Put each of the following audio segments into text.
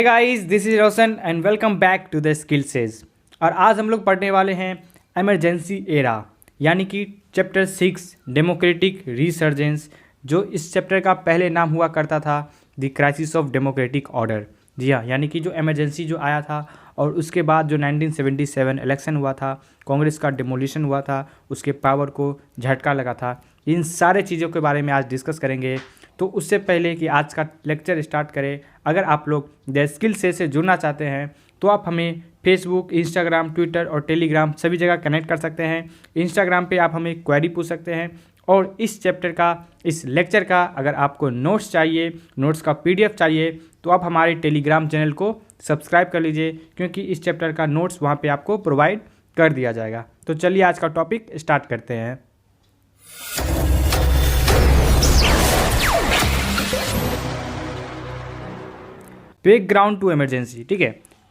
Guys, this is Roshan and welcome back to the Skill Sage. और आज हम लोग पढ़ने वाले हैं इमरजेंसी एरा यानी कि चैप्टर 6 डेमोक्रेटिक रिसर्जेंस, जो इस चैप्टर का पहले नाम हुआ करता था the crisis of democratic order. जी हाँ, यानी कि जो इमरजेंसी जो आया था और उसके बाद जो 1977 इलेक्शन हुआ था, कांग्रेस का डिमोलिशन हुआ था, उसके पावर को झटका लगा था। इन सारे चीज़ों के बारे में आज डिस्कस करेंगे। तो उससे पहले कि आज का लेक्चर स्टार्ट करें, अगर आप लोग द स्किल से जुड़ना चाहते हैं तो आप हमें फेसबुक, इंस्टाग्राम, ट्विटर और टेलीग्राम सभी जगह कनेक्ट कर सकते हैं। इंस्टाग्राम पे आप हमें क्वेरी पूछ सकते हैं और इस चैप्टर का, इस लेक्चर का अगर आपको नोट्स चाहिए, नोट्स का पीडीएफ चाहिए तो आप हमारे टेलीग्राम चैनल को सब्सक्राइब कर लीजिए, क्योंकि इस चैप्टर का नोट्स वहाँ पे आपको प्रोवाइड कर दिया जाएगा। तो चलिए आज का टॉपिक स्टार्ट करते हैं। Background to emergency. ठीक है,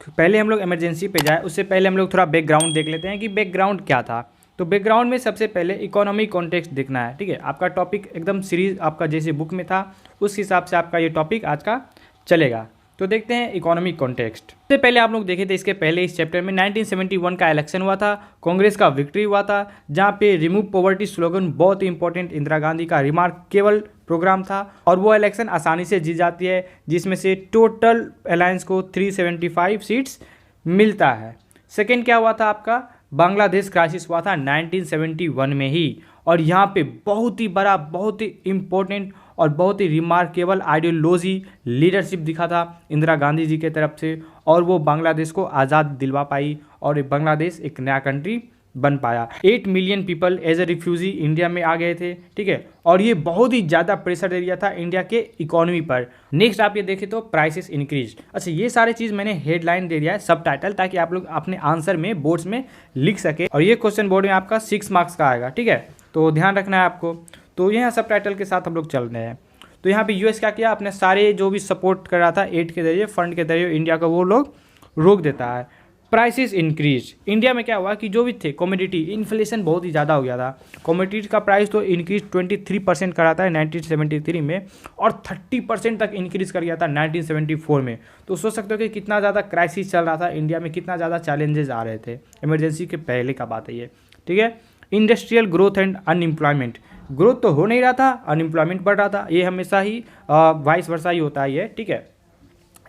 पहले हम लोग इमरजेंसी पे जाए उससे पहले हम लोग थोड़ा बैकग्राउंड देख लेते हैं कि बैकग्राउंड क्या था। तो बैकग्राउंड में सबसे पहले इकोनॉमिक कॉन्टेक्स्ट देखना है। ठीक है, आपका टॉपिक एकदम सीरीज आपका जैसे बुक में था उस हिसाब से आपका ये टॉपिक आज का चलेगा। तो देखते हैं इकोनॉमिक कॉन्टेक्स्ट। सबसे पहले आप लोग देखे थे इसके पहले इस चैप्टर में 1971 का इलेक्शन हुआ था, कांग्रेस का विक्ट्री हुआ था, जहाँ पे रिमूव पॉवर्टी स्लोगन बहुत ही इंपॉर्टेंट इंदिरा गांधी का रिमार्केबल प्रोग्राम था और वो इलेक्शन आसानी से जीत जाती है, जिसमें से टोटल अलायंस को 375 सीट्स मिलता है। सेकेंड क्या हुआ था आपका, बांग्लादेश क्राइसिस हुआ था 1971 में ही, और यहाँ पे बहुत ही बड़ा, बहुत ही इम्पोर्टेंट और बहुत ही रिमार्केबल आइडियोलॉजी लीडरशिप दिखा था इंदिरा गांधी जी के तरफ से, और वो बांग्लादेश को आज़ाद दिलवा पाई और बांग्लादेश एक नया कंट्री बन पाया। 8 million people as a refugee India में आ गए थे। ठीक है, और ये बहुत ही ज़्यादा प्रेशर दे दिया था इंडिया के इकोनॉमी पर। नेक्स्ट आप ये देखें तो प्राइसेस इंक्रीज। अच्छा, ये सारे चीज़ मैंने हेडलाइन दे दिया है, सब टाइटल, ताकि आप लोग अपने आंसर में बोर्ड्स में लिख सके, और ये क्वेश्चन बोर्ड में आपका 6 मार्क्स का आएगा। ठीक है, तो ध्यान रखना है आपको। तो यहाँ सब टाइटल के साथ हम लोग चल रहे हैं। तो यहाँ पे यूएस क्या किया, अपने सारे जो भी सपोर्ट कर रहा था एड के जरिए, फंड के जरिए इंडिया को वो लोग रोक देता है। Prices increase. इंडिया में क्या हुआ कि जो भी थे कमोडिटी, इन्फ्लेशन बहुत ही ज़्यादा हो गया था। कमोडिटी का प्राइस तो इंक्रीज 23% करा था 1973 में, और 30% तक इंक्रीज कर गया था 1974 में। तो सोच सकते हो कि कितना ज़्यादा क्राइसिस चल रहा था इंडिया में, कितना ज़्यादा चैलेंजेस आ रहे थे। इमरजेंसी के पहले का बात है ये। ठीक है, industrial growth and unemployment. Growth तो हो नहीं रहा था, अनएम्प्लॉयमेंट बढ़ रहा था। ये हमेशा ही वाइस वर्सा ही होता है ये। ठीक है,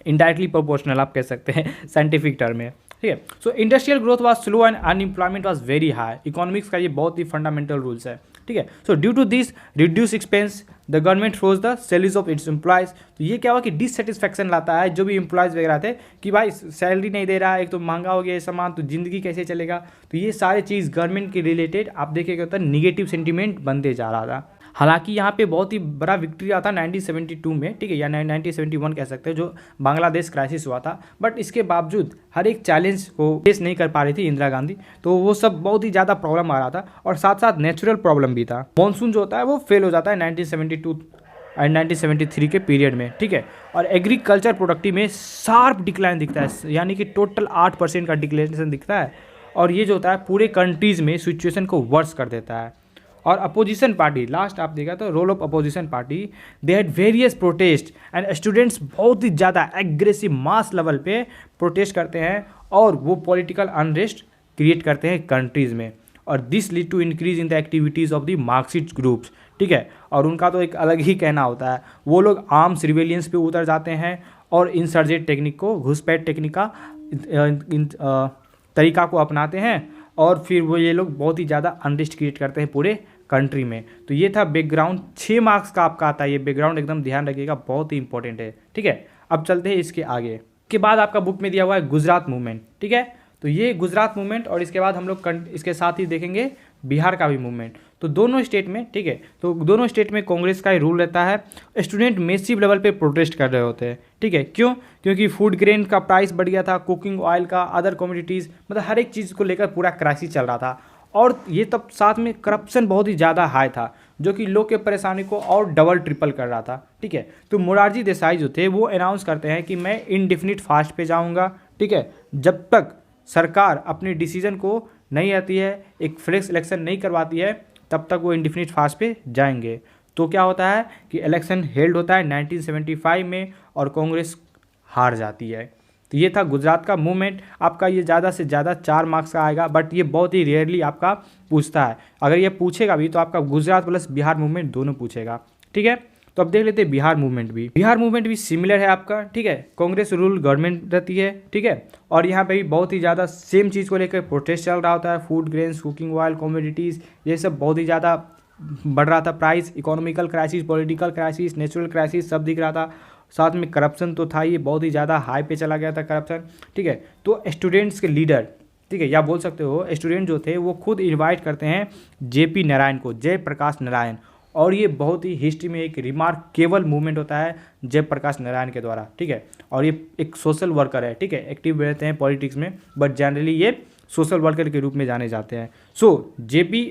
इनडायरेक्टली प्रोपोर्शनल आप कह सकते हैं साइंटिफिक टर्म में। ठीक है, so industrial growth was slow and unemployment was very high. Economics का ये बहुत ही फंडामेंटल रूल्स है। ठीक है, so due to this reduce expense the government froze the salaries of its employees. तो ये क्या हुआ कि डिससेटिस्फैक्शन लाता है जो भी एम्प्लॉयज़ वगैरह थे कि भाई सैलरी नहीं दे रहा है, एक तो महंगा हो गया ये सामान, तो ज़िंदगी कैसे चलेगा। तो ये सारे चीज़ गवर्नमेंट के रिलेटेड आप देखिएगा तो निगेटिव सेंटीमेंट बनते जा रहा था। हालांकि यहाँ पे बहुत ही बड़ा विक्ट्री आता 1972 में। ठीक है, या 1971 कह सकते हैं, जो बांग्लादेश क्राइसिस हुआ था, बट इसके बावजूद हर एक चैलेंज को फेस नहीं कर पा रही थी इंदिरा गांधी। तो वो सब बहुत ही ज़्यादा प्रॉब्लम आ रहा था, और साथ साथ नेचुरल प्रॉब्लम भी था। मॉनसून जो होता है वो फेल हो जाता है 1972 एंड 1973 के पीरियड में। ठीक है, और एग्रीकल्चर प्रोडक्टिव में शार्प डिक्लाइन दिखता है, यानी कि टोटल 8% का डिक्लेरेशन दिखता है, और ये जो होता है पूरे कंट्रीज़ में सिचुएशन को वर्स कर देता है। और अपोजिशन पार्टी, लास्ट आप देखा तो role of opposition party, they had various protest and students बहुत ही ज़्यादा एग्रेसिव मास लेवल पे प्रोटेस्ट करते हैं, और वो पॉलिटिकल अनरेस्ट क्रिएट करते हैं कंट्रीज़ में, और this lead to increase in the activities of the Marxist groups. ठीक है, और उनका तो एक अलग ही कहना होता है, वो लोग आर्म्स रिवेलियंस पे उतर जाते हैं और इंसर्जेंट टेक्निक को, घुसपैठ टेक्निक का तरीका को अपनाते हैं, और फिर वो ये लोग बहुत ही ज़्यादा अनरेस्ट क्रिएट करते हैं पूरे कंट्री में। तो ये था बैकग्राउंड। 6 मार्क्स का आपका आता है ये बैकग्राउंड, एकदम ध्यान रखिएगा, बहुत ही इंपॉर्टेंट है। ठीक है, अब चलते हैं इसके आगे। इसके बाद आपका बुक में दिया हुआ है गुजरात मूवमेंट। ठीक है, तो ये गुजरात मूवमेंट, और इसके बाद हम लोग इसके साथ ही देखेंगे बिहार का भी मूवमेंट। तो दोनों स्टेट में, ठीक है, तो दोनों स्टेट में कांग्रेस का ही रूल रहता है। स्टूडेंट मेसिव लेवल पे प्रोटेस्ट कर रहे होते हैं। ठीक है, क्यों? क्योंकि फूड ग्रेन का प्राइस बढ़ गया था, कुकिंग ऑयल का, अदर कमोडिटीज़, मतलब हर एक चीज़ को लेकर पूरा क्राइसिस चल रहा था, और ये तब साथ में करप्शन बहुत ही ज़्यादा हाई था, जो कि लोग के परेशानी को और डबल ट्रिपल कर रहा था। ठीक है, तो मोरारजी देसाई जो थे वो अनाउंस करते हैं कि मैं इनडिफिनिट फास्ट पे जाऊंगा। ठीक है, जब तक सरकार अपने डिसीजन को नहीं आती है, एक फ्रेश इलेक्शन नहीं करवाती है, तब तक वो इनडिफिनिट फास्ट पे जाएंगे। तो क्या होता है कि इलेक्शन हेल्ड होता है 1975 में, और कांग्रेस हार जाती है। तो ये था गुजरात का मूवमेंट। आपका ये ज़्यादा से ज़्यादा 4 मार्क्स का आएगा, बट ये बहुत ही रेयरली आपका पूछता है। अगर ये पूछेगा भी तो आपका गुजरात प्लस बिहार मूवमेंट दोनों पूछेगा, ठीक है। तो अब देख लेते हैं बिहार मूवमेंट भी। बिहार मूवमेंट भी सिमिलर है आपका, ठीक है। कांग्रेस रूल गवर्नमेंट रहती है, ठीक है। और यहाँ पे भी बहुत ही ज़्यादा सेम चीज़ को लेकर प्रोटेस्ट चल रहा होता है। Food, grains, cooking oil, commodities, ये सब बहुत ही ज़्यादा बढ़ रहा था price. Economical crisis, political crisis, natural crisis सब दिख रहा था। साथ में करप्शन तो था, ये बहुत ही ज़्यादा हाई पे चला गया था करप्शन, ठीक है। तो स्टूडेंट्स के लीडर, ठीक है, या बोल सकते हो स्टूडेंट जो थे वो खुद इनवाइट करते हैं जेपी नारायण को, जयप्रकाश नारायण। और ये बहुत ही हिस्ट्री में एक रिमार्केबल मूवमेंट होता है जयप्रकाश नारायण के द्वारा, ठीक है। और ये एक सोशल वर्कर है, ठीक है, एक्टिव रहते हैं पॉलिटिक्स में, बट जनरली ये सोशल वर्कर के रूप में जाने जाते हैं। सो जेपी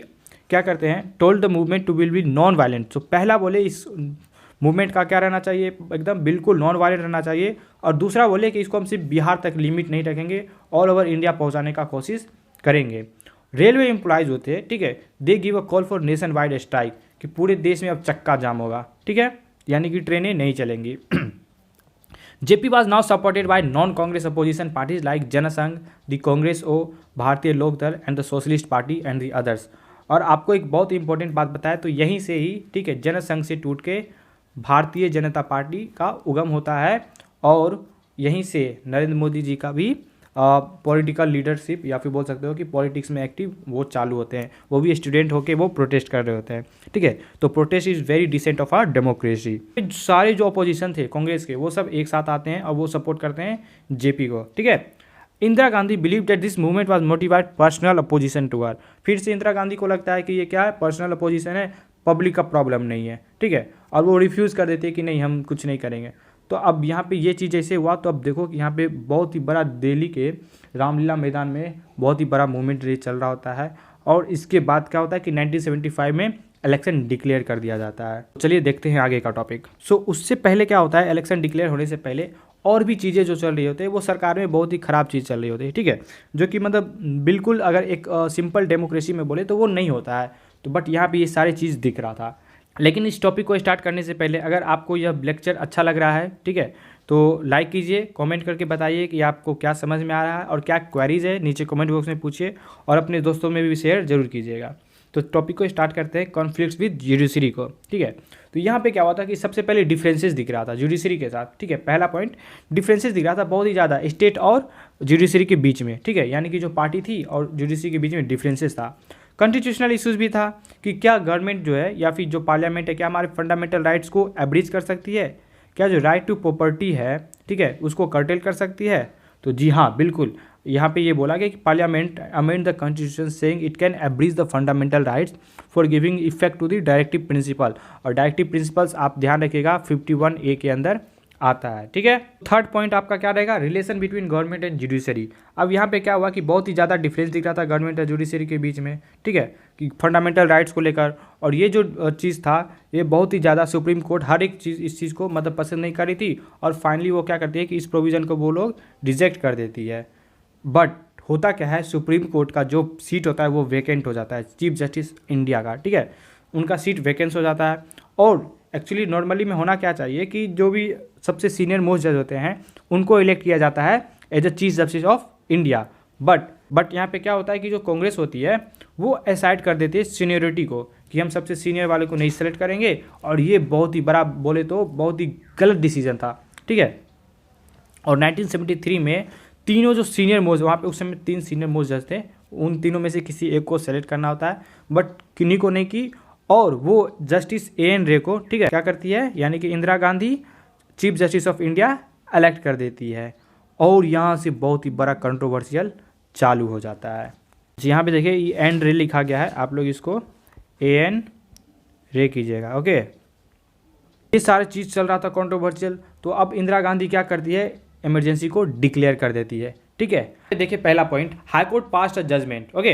क्या करते हैं, told the movement to will be non violent. तो पहला बोले इस मूवमेंट का क्या रहना चाहिए, एकदम बिल्कुल नॉन वायलेंट रहना चाहिए। और दूसरा बोले कि इसको हम सिर्फ बिहार तक लिमिट नहीं रखेंगे, ऑल ओवर इंडिया पहुंचाने का कोशिश करेंगे। रेलवे एम्प्लॉयज़ होते हैं, ठीक है, they give a call for nation wide strike, कि पूरे देश में अब चक्का जाम होगा, ठीक है, यानी कि ट्रेनें नहीं चलेंगी। JP was now supported by non Congress opposition parties like Jansangh, the Congress O, Bharatiya Lok Dal and the socialist party and the others. और आपको एक बहुत इंपॉर्टेंट बात बताया, तो यहीं से ही, ठीक है, जनसंघ से टूट के भारतीय जनता पार्टी का उगम होता है। और यहीं से नरेंद्र मोदी जी का भी पॉलिटिकल लीडरशिप, या फिर बोल सकते हो कि पॉलिटिक्स में एक्टिव वो चालू होते हैं। वो भी स्टूडेंट होके वो प्रोटेस्ट कर रहे होते हैं, ठीक है। तो protest is very decent of our democracy. सारे जो अपोजिशन थे कांग्रेस के, वो सब एक साथ आते हैं और वो सपोर्ट करते हैं जेपी को, ठीक है। Indira Gandhi believe that this movement was motivated personal opposition to her. फिर से इंदिरा गांधी को लगता है कि ये क्या है, पर्सनल अपोजिशन है, पब्लिक का प्रॉब्लम नहीं है, ठीक है। और वो रिफ्यूज़ कर देते हैं कि नहीं हम कुछ नहीं करेंगे। तो अब यहाँ पे ये चीज़ ऐसे हुआ, तो अब देखो कि यहाँ पे बहुत ही बड़ा दिल्ली के रामलीला मैदान में बहुत ही बड़ा मूवमेंट रेस चल रहा होता है। और इसके बाद क्या होता है कि 1975 में इलेक्शन डिक्लेयर कर दिया जाता है। चलिए देखते हैं आगे का टॉपिक। सो उससे पहले क्या होता है, इलेक्शन डिक्लेयर होने से पहले और भी चीज़ें जो चल रही होती है वो सरकार में बहुत ही ख़राब चीज़ चल रही होती है, ठीक है, जो कि मतलब बिल्कुल अगर एक सिंपल डेमोक्रेसी में बोले तो वो नहीं होता है। तो बट यहाँ पे ये सारी चीज़ दिख रहा था। लेकिन इस टॉपिक को स्टार्ट करने से पहले अगर आपको यह लेक्चर अच्छा लग रहा है, ठीक है, तो लाइक कीजिए, कमेंट करके बताइए कि आपको क्या समझ में आ रहा है और क्या क्वेरीज है, नीचे कमेंट बॉक्स में पूछिए और अपने दोस्तों में भी शेयर जरूर कीजिएगा। तो टॉपिक को स्टार्ट करते हैं, कॉन्फ्लिक्ट्स विद जुडिशरी को, ठीक है। तो यहाँ पे क्या हुआ था कि सबसे पहले डिफरेंसेस दिख रहा था जुडिशरी के साथ, ठीक है। पहला पॉइंट, डिफरेंसेस दिख रहा था बहुत ही ज़्यादा स्टेट और जुडिशरी के बीच में, ठीक है, यानी कि जो पार्टी थी और जुडिशरी के बीच में डिफरेंसेस था। कॉन्स्टिट्यूशनल इश्यूज भी था कि क्या गवर्नमेंट जो है या फिर जो पार्लियामेंट है, क्या हमारे फंडामेंटल राइट्स को एब्रीज कर सकती है, क्या जो राइट टू प्रॉपर्टी है, ठीक है, उसको कर्टेल कर सकती है। तो जी हाँ, बिल्कुल, यहाँ पे ये बोला गया कि parliament amend the constitution saying it can abridge the fundamental rights for giving effect to the directive principle. और डायरेक्टिव प्रिंसिपल्स आप ध्यान रखिएगा 51A के अंदर आता है, ठीक है। थर्ड पॉइंट आपका क्या रहेगा, relation between government and judiciary. अब यहाँ पे क्या हुआ कि बहुत ही ज़्यादा डिफरेंस दिख रहा था गवर्नमेंट और जुडिशरी के बीच में, ठीक है, कि फंडामेंटल राइट्स को लेकर। और ये जो चीज़ था ये बहुत ही ज़्यादा सुप्रीम कोर्ट हर एक चीज़ इस चीज़ को मतलब पसंद नहीं कर रही थी। और फाइनली वो क्या करती है कि इस प्रोविज़न को वो लोग रिजेक्ट कर देती है। बट होता क्या है, सुप्रीम कोर्ट का जो सीट होता है वो वैकेंट हो जाता है, चीफ जस्टिस इंडिया का, ठीक है, उनका सीट वैकेंस हो जाता है। और एक्चुअली नॉर्मली में होना क्या चाहिए कि जो भी सबसे सीनियर मोस्ट जज होते हैं उनको इलेक्ट किया जाता है as a chief justice of India. But यहाँ पे क्या होता है कि जो कांग्रेस होती है वो असाइड कर देती है सीनियरिटी को, कि हम सबसे सीनियर वाले को नहीं सेलेक्ट करेंगे। और ये बहुत ही बड़ा बोले तो बहुत ही गलत डिसीजन था, ठीक है। और 1973 में तीनों जो सीनियर मोस्ट, वहाँ पे उस समय 3 सीनियर मोस्ट जज थे, उन तीनों में से किसी एक को सेलेक्ट करना होता है, बट किन्हीं को नहीं की। और वो जस्टिस A.N. रे को, ठीक है, क्या करती है, यानी कि Indira Gandhi chief justice of India elect कर देती है। और यहाँ से बहुत ही बड़ा कंट्रोवर्शियल चालू हो जाता है। यहाँ पे देखिए ये एन रे लिखा गया है, आप लोग इसको A.N. रे कीजिएगा, ओके। ये सारी चीज़ चल रहा था कंट्रोवर्शियल। तो अब इंदिरा गांधी क्या करती है, इमरजेंसी को डिक्लेयर कर देती है, ठीक है। देखिए पहला point, high court passed a judgement, okay.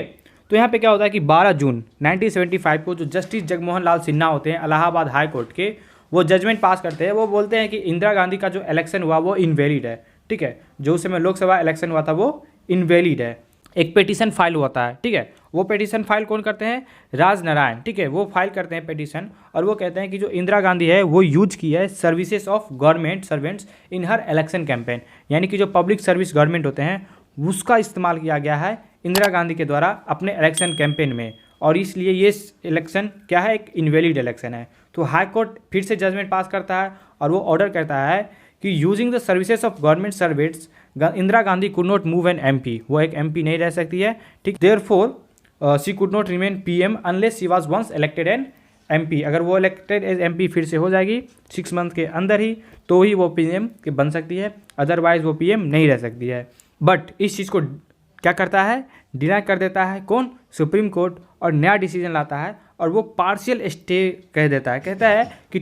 तो यहाँ पे क्या होता है कि 12 जून 1975 को जो जस्टिस जगमोहन लाल सिन्हा होते हैं इलाहाबाद हाई कोर्ट के, वो जजमेंट पास करते हैं। वो बोलते हैं कि इंदिरा गांधी का जो इलेक्शन हुआ वो इनवैलिड है, ठीक है, जो उस समय लोकसभा इलेक्शन हुआ था वो इनवैलिड है। एक पिटीशन फाइल होता है, ठीक है। वो पिटीशन फाइल कौन करते हैं? राज नारायण, ठीक है। वो फाइल करते हैं पिटीशन और वो कहते हैं कि जो इंदिरा गांधी है वो यूज की है services of government servants in her election campaign, यानी कि जो पब्लिक सर्विस गवर्नमेंट होते हैं उसका इस्तेमाल किया गया है इंदिरा गांधी के द्वारा अपने इलेक्शन कैंपेन में, और इसलिए ये इलेक्शन क्या है? एक इनवैलिड इलेक्शन है। तो हाई कोर्ट फिर से जजमेंट पास करता है और वो ऑर्डर करता है कि using the services of government servants Indira Gandhi could not move an MP, वो एक एमपी नहीं रह सकती है, ठीक। Therefore she could not remain PM unless she was once elected an MP, अगर वो इलेक्टेड एज एमपी फिर से हो जाएगी 6 मंथ के अंदर ही तो ही वो पीएम के बन सकती है, अदरवाइज वो पीएम नहीं रह सकती है। बट इस चीज़ को क्या करता है? डिनाई कर देता है कौन? सुप्रीम कोर्ट, और नया डिसीजन लाता है और वो पार्शियल स्टे कह देता है। कहता है कि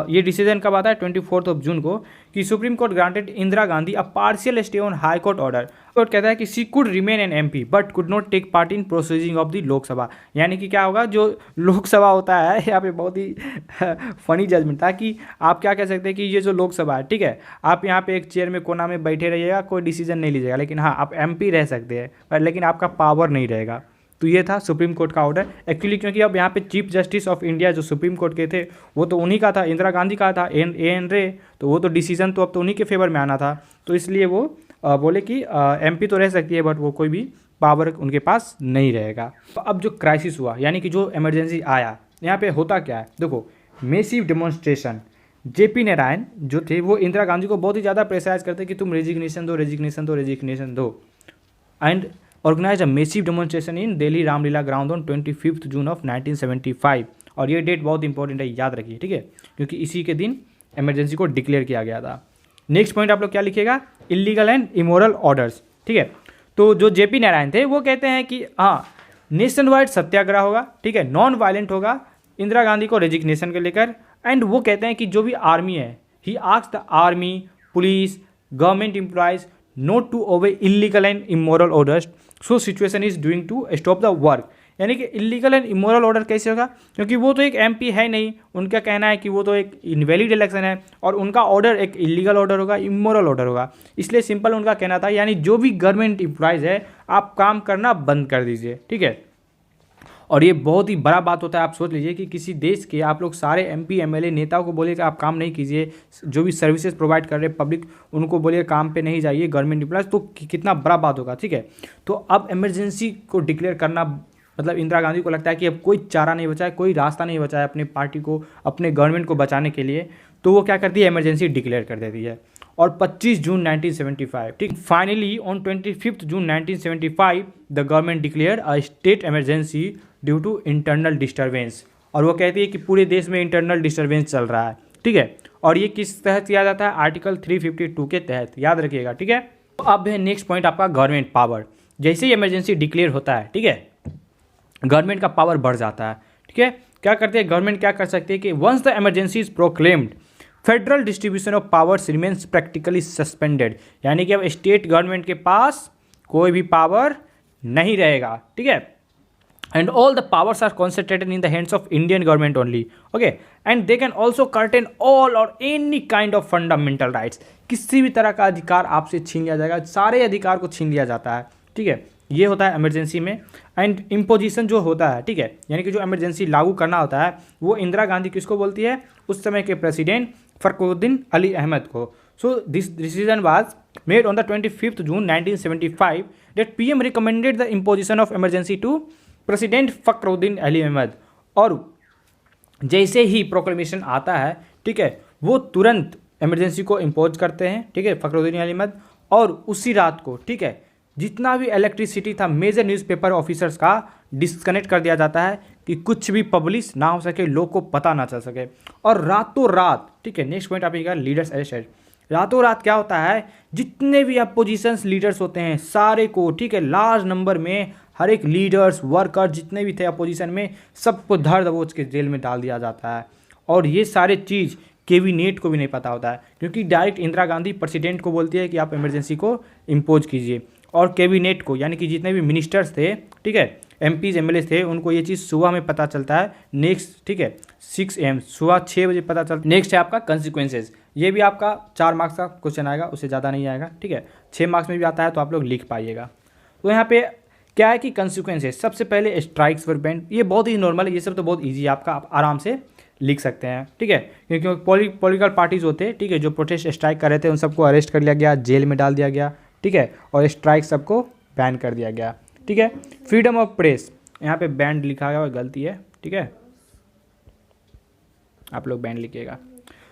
ये डिसीजन कब आता है? 24 जून को, कि supreme court granted Indira Gandhi a partial stay on high court order. Court कहता है कि she could remain an MP but could not take part in proceeding of the Lok Sabha, यानी कि क्या होगा? जो लोकसभा होता है, यहाँ पे बहुत ही फनी जजमेंट था कि आप क्या कह सकते हैं कि ये जो लोकसभा है, ठीक है, आप यहाँ पे एक चेयर में कोना में बैठे रहिएगा, कोई डिसीजन नहीं लीजिएगा, लेकिन हाँ आप एमपी रह सकते हैं लेकिन आपका पावर नहीं रहेगा। तो ये था सुप्रीम कोर्ट का ऑर्डर एक्चुअली, क्योंकि अब यहाँ पे चीफ जस्टिस ऑफ इंडिया जो सुप्रीम कोर्ट के थे वो तो उन्हीं का था, इंदिरा गांधी का था, एन रे, तो वो तो डिसीजन तो अब तो उन्हीं के फेवर में आना था, तो इसलिए वो बोले कि एमपी तो रह सकती है बट वो कोई भी पावर उनके पास नहीं रहेगा। तो अब जो क्राइसिस हुआ यानी कि जो इमरजेंसी आया, यहाँ पे होता क्या है? देखो, मेसिव डेमोन्स्ट्रेशन, जेपी नारायण जो थे वो इंदिरा गांधी को बहुत ही ज़्यादा प्रेशराइज करते कि तुम रेजिग्नेशन दो, रेजिग्नेशन दो, रेजिग्नेशन दो, and organise a massive demonstration in Delhi Ramlila ground on 25 June of 1975, और ये डेट बहुत इंपॉर्टेंट है, याद रखिए, ठीक है, क्योंकि इसी के दिन इमरजेंसी को डिक्लेयर किया गया था। नेक्स्ट पॉइंट आप लोग क्या लिखिएगा? इलीगल एंड इमोरल ऑर्डर्स, ठीक है। तो जो जेपी नारायण थे वो कहते हैं कि हाँ नेशन वाइड सत्याग्रह होगा, ठीक है, नॉन वायलेंट होगा इंदिरा गांधी को रेजिग्नेशन को लेकर, एंड वो कहते हैं कि जो भी आर्मी है, he asked the army, police, government employees not to obey illegal and immoral orders so situation is doing to stop the work, यानी कि इलीगल एंड इमोरल ऑर्डर कैसे होगा? क्योंकि वो तो एक एमपी है नहीं, उनका कहना है कि वो तो एक इनवैलिड इलेक्शन है और उनका ऑर्डर एक इलीगल ऑर्डर होगा, इमोरल ऑर्डर होगा, इसलिए सिंपल उनका कहना था, यानी जो भी गवर्नमेंट एम्प्लॉयज़ है आप काम करना बंद कर दीजिए, ठीक है। और ये बहुत ही बड़ा बात होता है, आप सोच लीजिए कि किसी देश के आप लोग सारे एमपी एमएलए नेताओं को बोलिए कि आप काम नहीं कीजिए, जो भी सर्विसेज प्रोवाइड कर रहे हैं पब्लिक उनको बोलिए काम पे नहीं जाइए गवर्नमेंट एम्प्लॉयज़, तो कितना बड़ा बात होगा, ठीक है। तो अब इमरजेंसी को डिक्लेयर करना मतलब इंदिरा गांधी को लगता है कि अब कोई चारा नहीं बचा है, कोई रास्ता नहीं बचा है अपने पार्टी को, अपने गवर्नमेंट को बचाने के लिए, तो वो क्या करती है? इमरजेंसी डिक्लेयर कर देती है। और 25 जून 1975, ठीक, finally on 25 June 1975 the government declare a state emergency due to internal disturbance, और वो कहती है कि पूरे देश में इंटरनल डिस्टर्बेंस चल रहा है, ठीक है। और ये किस तहत किया जाता है? आर्टिकल 352 के तहत, याद रखिएगा, ठीक है। तो अब है नेक्स्ट पॉइंट आपका गवर्नमेंट पावर। जैसे ही इमरजेंसी डिक्लेयर होता है, ठीक है, गवर्नमेंट का पावर बढ़ जाता है, ठीक है। क्या करते हैं गवर्नमेंट? क्या कर सकती है कि once the emergency is proclaimed federal distribution of powers remains practically suspended, यानी कि अब स्टेट गवर्नमेंट के पास कोई भी पावर नहीं रहेगा, ठीक है। And all the powers are concentrated in the hands of Indian government only, okay, and they can also curtail all or any kind of fundamental rights, किसी भी तरह का अधिकार आपसे छीन लिया जाएगा, सारे अधिकार को छीन लिया जाता है, ठीक है। ये होता है इमरजेंसी में। एंड इम्पोजिशन जो होता है, ठीक है, यानी कि जो इमरजेंसी लागू करना होता है वो इंदिरा गांधी किसको बोलती है? उस समय के प्रेसिडेंट फखरुद्दीन अली अहमद को। So this decision was made on the 25 June 1975 that PM recommended the imposition of emergency to president Fakhruddin Ali Ahmed, और जैसे ही प्रोक्लेमेशन आता है, ठीक है, वो तुरंत इमरजेंसी को इम्पोज करते हैं, ठीक है, फखरुद्दीन अली अहमद, और उसी रात को, ठीक है, जितना भी इलेक्ट्रिसिटी था मेजर न्यूज़पेपर ऑफिसर्स का डिस्कनेक्ट कर दिया जाता है कि कुछ भी पब्लिश ना हो सके, लोग को पता ना चल सके। और रातों रात, ठीक है, नेक्स्ट पॉइंट आपका लीडर्स अरेस्टेड। रातों रात क्या होता है? जितने भी अपोजिशंस लीडर्स होते हैं सारे को, ठीक है, लार्ज नंबर में हर एक लीडर्स वर्कर जितने भी थे अपोजिशन में सबको धर दबोच के जेल में डाल दिया जाता है। और ये सारे चीज़ कैबिनेट को भी नहीं पता होता है, क्योंकि डायरेक्ट इंदिरा गांधी प्रेसिडेंट को बोलती है कि आप इमरजेंसी को इम्पोज कीजिए, और कैबिनेट को यानी कि जितने भी मिनिस्टर्स थे, ठीक है, एमपीज एमएलए थे, उनको ये चीज़ सुबह में पता चलता है नेक्स्ट, ठीक है, 6 AM सुबह 6 बजे पता चलता है। नेक्स्ट है आपका कंसिक्वेंसेज। ये भी आपका 4 मार्क्स का क्वेश्चन आएगा, उससे ज़्यादा नहीं आएगा, ठीक है, 6 मार्क्स में भी आता है तो आप लोग लिख पाइएगा। तो यहाँ पे क्या है कि कंसिक्वेंसेस, सबसे पहले स्ट्राइक्स वर बैंड, ये बहुत ही नॉर्मल है, ये सब तो बहुत ईजी है आपका, आप आराम से लिख सकते हैं, ठीक है। क्योंकि पॉलिटिकल पार्टीज होते हैं, ठीक है, जो प्रोटेस्ट स्ट्राइक कर रहे थे उन सबको अरेस्ट कर लिया गया, जेल में डाल दिया गया, ठीक है, और स्ट्राइक सबको बैन कर दिया गया, ठीक है। फ्रीडम ऑफ प्रेस, यहाँ पे बैंड लिखा गया, गलती है, ठीक है, आप लोग बैंड लिखिएगा।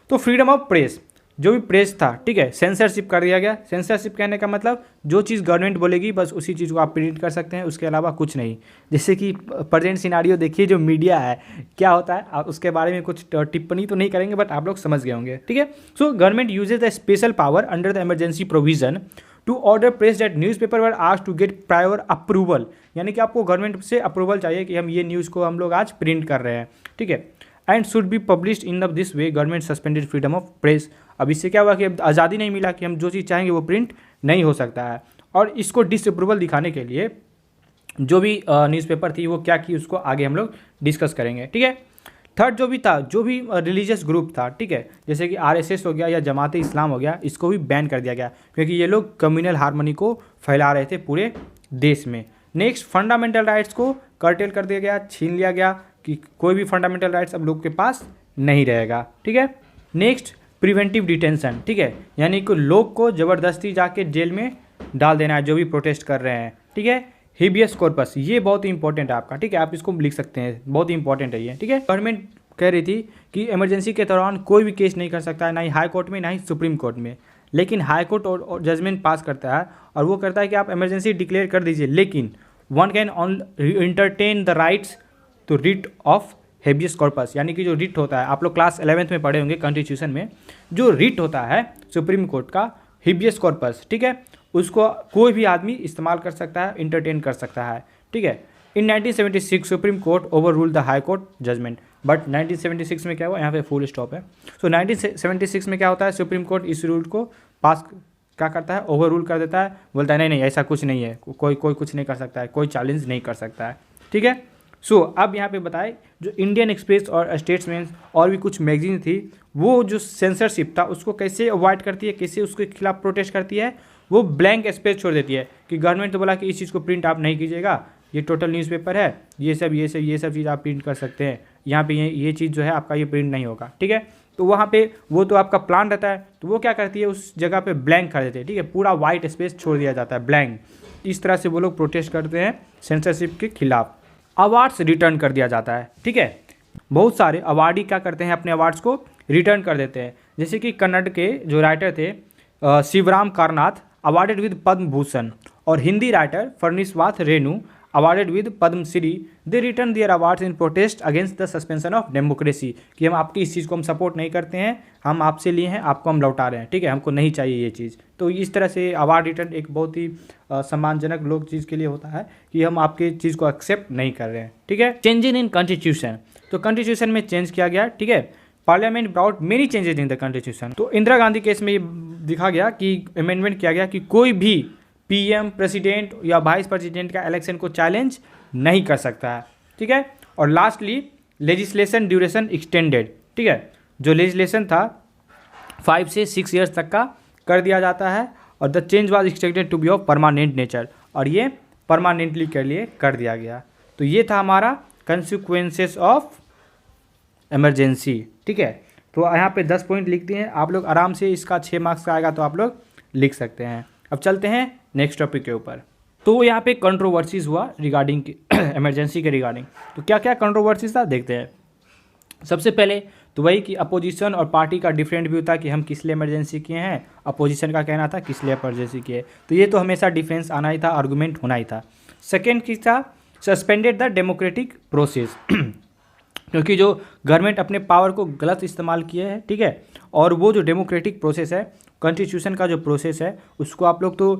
तो फ्रीडम ऑफ प्रेस, जो भी प्रेस था, ठीक है, सेंसरशिप कर दिया गया। सेंसरशिप कहने का मतलब जो चीज़ गवर्नमेंट बोलेगी बस उसी चीज़ को आप प्रिंट कर सकते हैं, उसके अलावा कुछ नहीं। जैसे कि प्रेजेंट सिनारियो देखिए, जो मीडिया है क्या होता है, आप उसके बारे में कुछ टिप्पणी तो नहीं करेंगे बट आप लोग समझ गए होंगे, ठीक है। So government uses the special power under the emergency provision to order press that newspaper were asked to get prior approval, यानी कि आपको गवर्नमेंट से अप्रूवल चाहिए कि हम ये न्यूज़ को हम लोग आज प्रिंट कर रहे हैं, ठीक है। And should be published in this way government suspended freedom of press. अब इससे क्या हुआ कि अब आज़ादी नहीं मिला कि हम जो चीज़ चाहेंगे वो प्रिंट नहीं हो सकता है। और इसको डिसअप्रूवल दिखाने के लिए जो भी न्यूज़पेपर थी वो क्या की, उसको आगे हम लोग डिस्कस करेंगे, ठीक है। थर्ड जो भी था, जो भी रिलीजियस ग्रुप था, ठीक है, जैसे कि आरएसएस हो गया या जमात इस्लाम हो गया, इसको भी बैन कर दिया गया क्योंकि ये लोग कम्युनल हार्मनी को फैला रहे थे पूरे देश में। नेक्स्ट, फंडामेंटल राइट्स को कर्टेल कर दिया गया, छीन लिया गया कि कोई भी फंडामेंटल राइट्स अब लोग के पास नहीं रहेगा, ठीक है। नेक्स्ट, प्रिवेंटिव डिटेंशन, ठीक है, यानी कि लोग को ज़बरदस्ती जाके जेल में डाल देना है जो भी प्रोटेस्ट कर रहे हैं, ठीक है। हेबियस कॉर्पस, ये बहुत ही इंपॉर्टेंट है आपका, ठीक है, आप इसको लिख सकते हैं, बहुत ही इंपॉर्टेंट है ये, ठीक है। गवर्नमेंट कह रही थी कि इमरजेंसी के दौरान कोई भी केस नहीं कर सकता है, ना ही हाई कोर्ट में ना ही सुप्रीम कोर्ट में, लेकिन हाई कोर्ट और जजमेंट पास करता है और वो करता है कि आप इमरजेंसी डिक्लेयर कर दीजिए, लेकिन one can entertain the rights to writ of habeas corpus, यानी कि जो रिट होता है, आप लोग क्लास 11th में पढ़े होंगे कॉन्स्टिट्यूशन में, जो रिट होता है सुप्रीम कोर्ट का हेबियस कॉर्पस, ठीक है, उसको कोई भी आदमी इस्तेमाल कर सकता है, इंटरटेन कर सकता है, ठीक है। In 1976 supreme court overrule the high court judgement, but 1976 में क्या हुआ, यहाँ पे फुल स्टॉप है। सो 1976 में क्या होता है, सुप्रीम कोर्ट इस रूल को पास क्या करता है, ओवर रूल कर देता है, बोलता है नहीं नहीं ऐसा कुछ नहीं है, कोई कुछ नहीं कर सकता है, कोई चैलेंज नहीं कर सकता है, ठीक है। सो अब यहाँ पे बताए जो इंडियन एक्सप्रेस और स्टेट्समैन और भी कुछ मैगजीन थी, वो जो सेंसरशिप था उसको कैसे अवॉइड करती है, कैसे उसके खिलाफ प्रोटेस्ट करती है, वो ब्लैंक स्पेस छोड़ देती है कि गवर्नमेंट तो बोला कि इस चीज़ को प्रिंट आप नहीं कीजिएगा, ये टोटल न्यूज़पेपर है, ये सब चीज़ आप प्रिंट कर सकते हैं, यहाँ पे ये चीज़ जो है आपका ये प्रिंट नहीं होगा, ठीक है। तो वहाँ पे वो तो आपका प्लान रहता है, तो वो क्या करती है उस जगह पे ब्लैंक कर देते हैं, ठीक है, पूरा वाइट स्पेस छोड़ दिया जाता है, ब्लैंक। इस तरह से वो लोग प्रोटेस्ट करते हैं सेंसरशिप के खिलाफ। अवार्ड्स रिटर्न कर दिया जाता है, ठीक है, बहुत सारे अवार्डी क्या करते हैं, अपने अवार्ड्स को रिटर्न कर देते हैं। जैसे कि कन्नड़ के जो राइटर थे शिवराम कारनाथ अवार्डेड विद पद्म भूषण, और Hindi writer Phanishwarnath Renu awarded with Padma Shri. They return their awards in protest against the suspension of democracy, कि हम आपकी इस चीज़ को हम सपोर्ट नहीं करते हैं, हम आपसे लिए हैं, आपको हम लौटा रहे हैं, ठीक है, हमको नहीं चाहिए ये चीज़। तो इस तरह से अवार्ड रिटर्न एक बहुत ही सम्मानजनक लोग चीज़ के लिए होता है कि हम आपके चीज़ को एक्सेप्ट नहीं कर रहे हैं, ठीक है। चेंजिंग इन कॉन्स्टिट्यूशन, तो कॉन्स्टिट्यूशन में चेंज किया गया, ठीक है। Parliament brought many changes in the constitution, तो इंदिरा गांधी केस में ये दिखा गया कि अमेंडमेंट किया गया कि कोई भी पीएम, प्रेसिडेंट या वाइस प्रेसिडेंट का इलेक्शन को चैलेंज नहीं कर सकता है, ठीक है। और लास्टली लेजिस्लेशन ड्यूरेशन एक्सटेंडेड, ठीक है, जो लेजिस्लेशन था 5 से 6 ईयर्स तक का कर दिया जाता है, और the change was expected to be of permanent nature, और ये परमानेंटली के लिए कर दिया गया। तो ये था हमारा कंसिक्वेंसेस ऑफ इमरजेंसी, ठीक है। तो यहाँ पे 10 पॉइंट लिख दिए हैं, आप लोग आराम से, इसका 6 मार्क्स का आएगा तो आप लोग लिख सकते हैं। अब चलते हैं नेक्स्ट टॉपिक के ऊपर। तो यहाँ पे कंट्रोवर्सीज हुआ रिगार्डिंग इमरजेंसी के रिगार्डिंग, तो क्या क्या कंट्रोवर्सीज था देखते हैं। सबसे पहले तो वही कि अपोजिशन और पार्टी का डिफरेंट व्यू था कि हम किस लिए इमरजेंसी किए हैं, अपोजिशन का कहना था किस लिए इमरजेंसी किए, तो ये तो हमेशा डिफरेंस आना ही था, आर्गूमेंट होना ही था। सेकेंड की था सस्पेंडेड द डेमोक्रेटिक प्रोसेस, क्योंकि जो गवर्नमेंट अपने पावर को गलत इस्तेमाल किए हैं, ठीक है, और वो जो डेमोक्रेटिक प्रोसेस है, कॉन्स्टिट्यूशन का जो प्रोसेस है, उसको आप लोग तो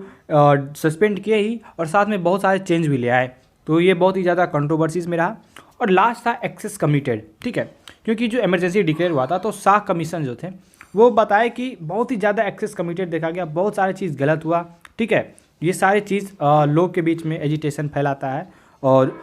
सस्पेंड किए ही, और साथ में बहुत सारे चेंज भी ले आए, तो ये बहुत ही ज़्यादा कंट्रोवर्सीज में रहा। और लास्ट था एक्सेस कमिटेड, ठीक है, क्योंकि जो इमरजेंसी डिक्लेयर हुआ था तो शाह कमीशन जो थे वो बताए कि बहुत ही ज़्यादा एक्सेस कमिटेड देखा गया, बहुत सारी चीज़ गलत हुआ, ठीक है। ये सारी चीज़ लोग के बीच में एजिटेशन फैलाता है और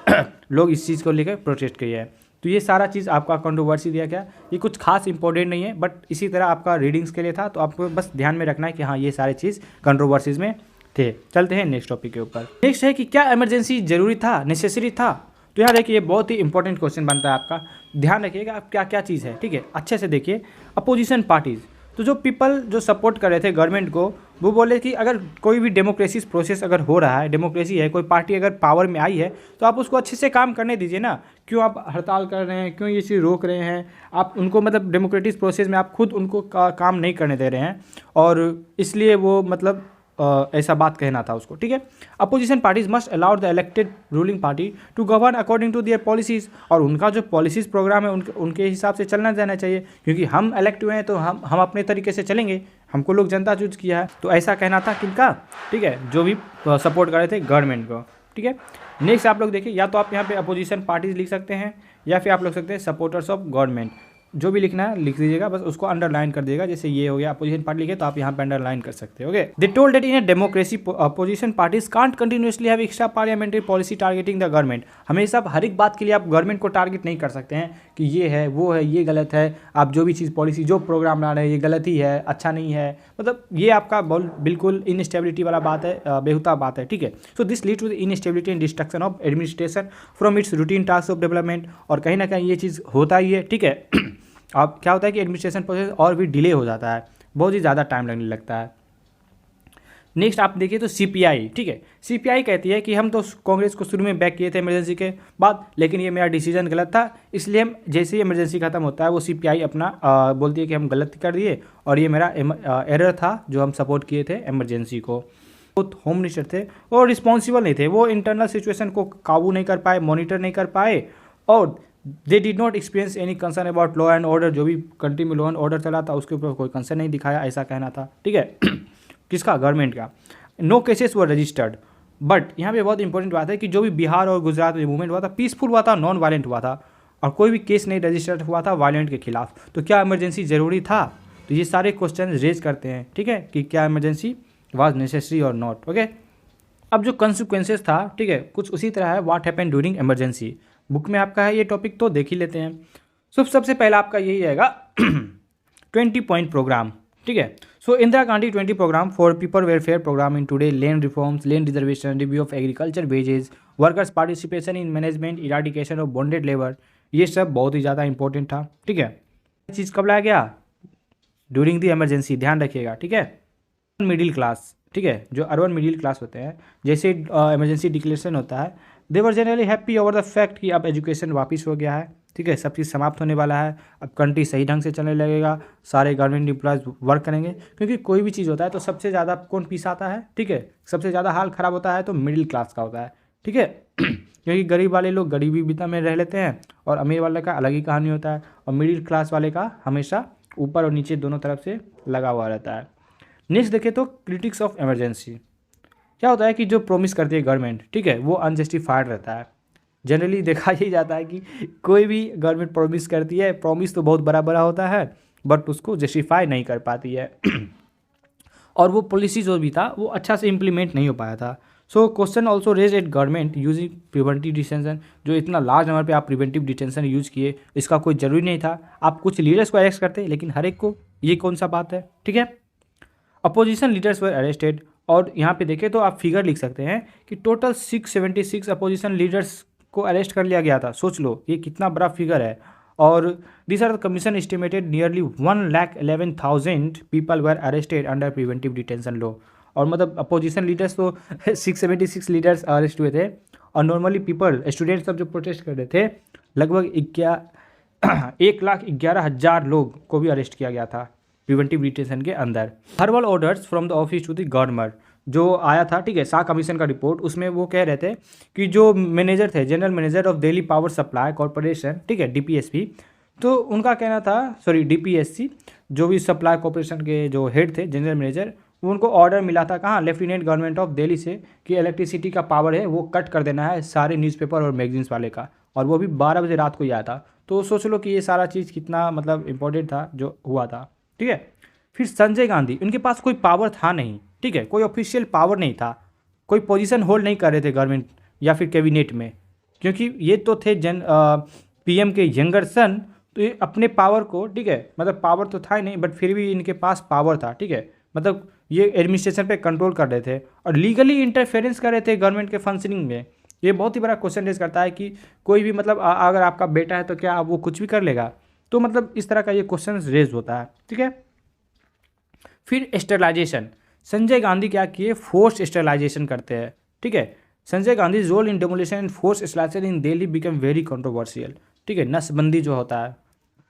लोग इस चीज़ को लेकर प्रोटेस्ट किए हैं, तो ये सारा चीज़ आपका कंट्रोवर्सी दिया गया। ये कुछ खास इंपॉर्टेंट नहीं है, बट इसी तरह आपका रीडिंग्स के लिए था, तो आपको बस ध्यान में रखना है कि हाँ ये सारी चीज़ कंट्रोवर्सीज में थे। चलते हैं नेक्स्ट टॉपिक के ऊपर। नेक्स्ट है कि क्या इमरजेंसी जरूरी था, नेसेसरी था। तो यहाँ देखिए बहुत ही इंपॉर्टेंट क्वेश्चन बनता है आपका, ध्यान रखिएगा आप क्या क्या चीज़ है, ठीक है, अच्छे से देखिए। अपोजिशन पार्टीज़, तो जो पीपल जो सपोर्ट कर रहे थे गवर्नमेंट को, वो बोले कि अगर कोई भी डेमोक्रेसी प्रोसेस अगर हो रहा है, डेमोक्रेसी है, कोई पार्टी अगर पावर में आई है तो आप उसको अच्छे से काम करने दीजिए ना। क्यों आप हड़ताल कर रहे हैं, क्यों ये चीज़ रोक रहे हैं आप उनको, मतलब डेमोक्रेटिक प्रोसेस में आप खुद उनको काम नहीं करने दे रहे हैं, और इसलिए वो मतलब ऐसा बात कहना था उसको, ठीक है। Opposition parties must allow the elected ruling party to govern according to their policies, और उनका जो पॉलिसीज़ प्रोग्राम है उनके हिसाब से चलना जाना चाहिए, क्योंकि हम इलेक्ट हुए हैं तो हम अपने तरीके से चलेंगे, हमको लोग जनता चूज किया है। तो ऐसा कहना था किनका, ठीक है, जो भी सपोर्ट कर रहे थे गवर्नमेंट को, ठीक है। नेक्स्ट आप लोग देखिए, या तो आप यहाँ पे अपोजिशन पार्टीज लिख सकते हैं या फिर आप लोग सकते हैं सपोर्टर्स ऑफ गवर्नमेंट, जो भी लिखना है लिख दीजिएगा, बस उसको अंडरलाइन कर दीजिएगा। जैसे ये हो गया अपोजिशन पार्टी लिखे तो आप यहाँ पे अंडरलाइन कर सकते हो। Okay, they told that in a democracy opposition parties can't continuously have extra parliamentary policy targeting the government. हमेशा हर एक बात के लिए आप गवर्नमेंट को टारगेट नहीं कर सकते हैं कि ये है, वो है, ये गलत है, आप जो भी चीज़ पॉलिसी जो प्रोग्राम ला रहे हैं ये गलत ही है, अच्छा नहीं है, मतलब ये आपका बिल्कुल इनस्टेबिलिटी वाला बात है, बेहुदा बात है, ठीक है। So this lead to the instability and destruction of administration from its routine task of development. और कहीं ना कहीं ये चीज़ होता ही है, ठीक है। अब क्या होता है कि एडमिनिस्ट्रेशन प्रोसेस और भी डिले हो जाता है, बहुत ही ज़्यादा टाइम लगने लगता है। नेक्स्ट आप देखिए तो सीपीआई, ठीक है, सीपीआई कहती है कि हम तो कांग्रेस को शुरू में बैक किए थे इमरजेंसी के बाद, लेकिन ये मेरा डिसीजन गलत था, इसलिए हम जैसे ही इमरजेंसी खत्म होता है वो सीपीआई अपना बोलती है कि हम गलत कर दिए और ये मेरा एरर था जो हम सपोर्ट किए थे इमरजेंसी को। वो होम मिनिस्टर थे और रिस्पॉन्सिबल नहीं थे, वो इंटरनल सिचुएशन को काबू नहीं कर पाए, मॉनिटर नहीं कर पाए, और they did not experience any concern about law and order. जो भी कंट्री में लॉ एंड ऑर्डर चला था उसके ऊपर कोई कंसर्न नहीं दिखाया, ऐसा कहना था, ठीक है। किसका, गवर्नमेंट का। No cases were registered, but यहाँ पे बहुत इंपॉर्टेंट बात है कि जो भी बिहार और गुजरात में मूवमेंट हुआ था पीसफुल हुआ था, नॉन वायलेंट हुआ था, और कोई भी केस नहीं रजिस्टर्ड हुआ था वायलेंट के खिलाफ। तो क्या इमरजेंसी ज़रूरी था? तो ये सारे क्वेश्चन रेज करते हैं, ठीक है, कि क्या इमरजेंसी वाज नेसेसरी और नॉट। ओके, अब जो कंसिक्वेंसेस था, ठीक है, कुछ उसी तरह है, what happened during emergency. Book में आपका है ये टॉपिक, तो देख ही लेते हैं। सबसे पहला आपका यही रहेगा 20 पॉइंट प्रोग्राम, ठीक है। So Indira Gandhi 20 programme for people welfare programme in today, land reforms, land reservation, review of agriculture wages, workers participation in management, eradication of bonded labour, ये सब बहुत ही ज़्यादा इंपॉर्टेंट था, ठीक है। चीज़ कब लाया गया? ड्यूरिंग द इमरजेंसी, ध्यान रखिएगा, ठीक है। मिडिल क्लास, ठीक है, जो अर्बन मिडिल क्लास होते हैं, जैसे इमरजेंसी डिक्लेरेशन होता है, they were generally happy over the fact कि अब एजुकेशन वापस हो गया है, ठीक है, सब चीज़ समाप्त होने वाला है, अब कंट्री सही ढंग से चलने लगेगा, सारे गवर्नमेंट एम्प्लॉयज़ वर्क करेंगे। क्योंकि कोई भी चीज़ होता है तो सबसे ज़्यादा कौन पीछे आता है, ठीक है, सबसे ज़्यादा हाल ख़राब होता है तो मिडिल क्लास का होता है, ठीक है। क्योंकि गरीब वाले लोग गरीबी बिता में रह लेते हैं और अमीर वाले का अलग ही कहानी होता है, और मिडिल क्लास वाले का हमेशा ऊपर और नीचे दोनों तरफ से लगा हुआ रहता है। नेक्स्ट देखें तो क्रिटिक्स ऑफ इमरजेंसी, क्या होता है कि जो प्रॉमिस करती है गवर्नमेंट, ठीक है, वो अनजस्टिफाइड रहता है। जनरली देखा ही जाता है कि कोई भी गवर्नमेंट प्रॉमिस करती है, प्रॉमिस तो बहुत बड़ा बड़ा होता है बट उसको जस्टिफाई नहीं कर पाती है और वो पॉलिसी जो भी था वो अच्छा से इम्प्लीमेंट नहीं हो पाया था। So question also raise at government using preventive detention, जो इतना लार्ज नंबर पे आप प्रिवेंटिव डिटेंशन यूज़ किए, इसका कोई ज़रूरी नहीं था। आप कुछ लीडर्स को अरेस्ट करते लेकिन हर एक को, ये कौन सा बात है, ठीक है। अपोजिशन लीडर्स वर अरेस्टेड, और यहाँ पे देखें तो आप फिगर लिख सकते हैं कि टोटल 676 अपोजिशन लीडर्स को अरेस्ट कर लिया गया था। सोच लो ये कितना बड़ा फिगर है। और this are the commission estimated nearly 1,11,000 people were arrested under preventive detention law. और मतलब अपोजिशन लीडर्स तो 676 लीडर्स अरेस्ट हुए थे, और नॉर्मली पीपल, स्टूडेंट्स सब जो प्रोटेस्ट कर रहे थे, लगभग 1,11,000 लोग को भी अरेस्ट किया गया था प्रिवेंटिव डिटेंशन के अंदर। Verbal orders from the office to the governor जो आया था, ठीक है, शाह कमीशन का रिपोर्ट, उसमें वो कह रहे थे कि जो मैनेजर थे, general manager of Delhi power supply corporation, ठीक है, डीपीएसपी, तो उनका कहना था, सॉरी डीपीएससी, जो भी सप्लाई कॉरपोरेशन के जो हेड थे, जनरल मैनेजर, वो उनको ऑर्डर मिला था कहाँ, लेफ्टिनेंट गवर्नमेंट ऑफ दिल्ली से, कि इलेक्ट्रिसिटी का पावर है वो कट कर देना है सारे न्यूज़पेपर और मैगजीन्स वाले का, और वो भी 12 बजे रात को ही आया था। तो सोच लो कि ये सारा चीज़ कितना मतलब इंपॉर्टेंट था जो हुआ था, ठीक है। फिर संजय गांधी, उनके पास कोई पावर था नहीं, ठीक है, कोई ऑफिशियल पावर नहीं था, कोई पोजीशन होल्ड नहीं कर रहे थे गवर्नमेंट या फिर कैबिनेट में, क्योंकि ये तो थे पीएम के यंगर सन, तो ये अपने पावर को, ठीक है, मतलब पावर तो था ही नहीं बट फिर भी इनके पास पावर था, ठीक है, मतलब ये एडमिनिस्ट्रेशन पे कंट्रोल कर रहे थे और लीगली इंटरफेरेंस कर रहे थे गवर्नमेंट के फंक्शनिंग में। ये बहुत ही बड़ा क्वेश्चन रेज करता है कि कोई भी मतलब अगर आपका बेटा है तो क्या वो कुछ भी कर लेगा। तो मतलब इस तरह का ये क्वेश्चन रेज होता है, ठीक है। फिर स्टेरिलाइजेशन, संजय गांधी क्या किए, फोर्स स्टेरिलाइजेशन करते हैं, ठीक है। Sanjay Gandhi role in demolition and force sterilisation in Delhi become very controversial, ठीक है। नसबंदी जो होता है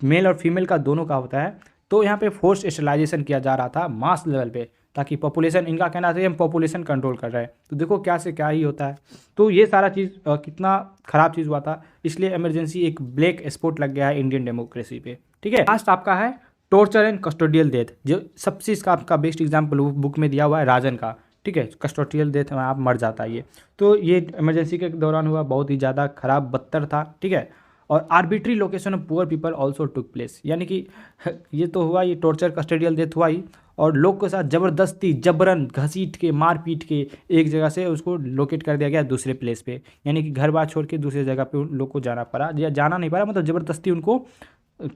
मेल और फीमेल का दोनों का होता है, तो यहाँ पे फोर्स स्टेरिलाइजेशन किया जा रहा था मास लेवल पे, ताकि पॉपुलेशन, इनका कहना था हम पॉपुलेशन कंट्रोल कर रहे हैं। तो देखो क्या से क्या ही होता है। तो ये सारा चीज़ कितना ख़राब चीज़ हुआ था, इसलिए इमरजेंसी एक ब्लैक स्पॉट लग गया है इंडियन डेमोक्रेसी पे, ठीक है। लास्ट आपका है टॉर्चर एंड कस्टोडियल डेथ, जो सबसे इसका आपका बेस्ट एग्जाम्पल बुक में दिया हुआ है राजन का, ठीक है। कस्टोडियल डेथ में आप मर जाता है ये। तो ये इमरजेंसी के दौरान हुआ, बहुत ही ज़्यादा खराब बदतर था, ठीक है। और arbitrary location of poor people also took place, यानी कि ये तो हुआ, ये टॉर्चर कस्टोडियल डेथ हुआ ही, और लोग के साथ ज़बरदस्ती जबरन घसीट के मार पीट के एक जगह से उसको लोकेट कर दिया गया दूसरे प्लेस पे, यानी कि घर बार छोड़ के दूसरे जगह पे उन लोग को जाना पड़ा, या जाना नहीं पड़ा, मतलब ज़बरदस्ती उनको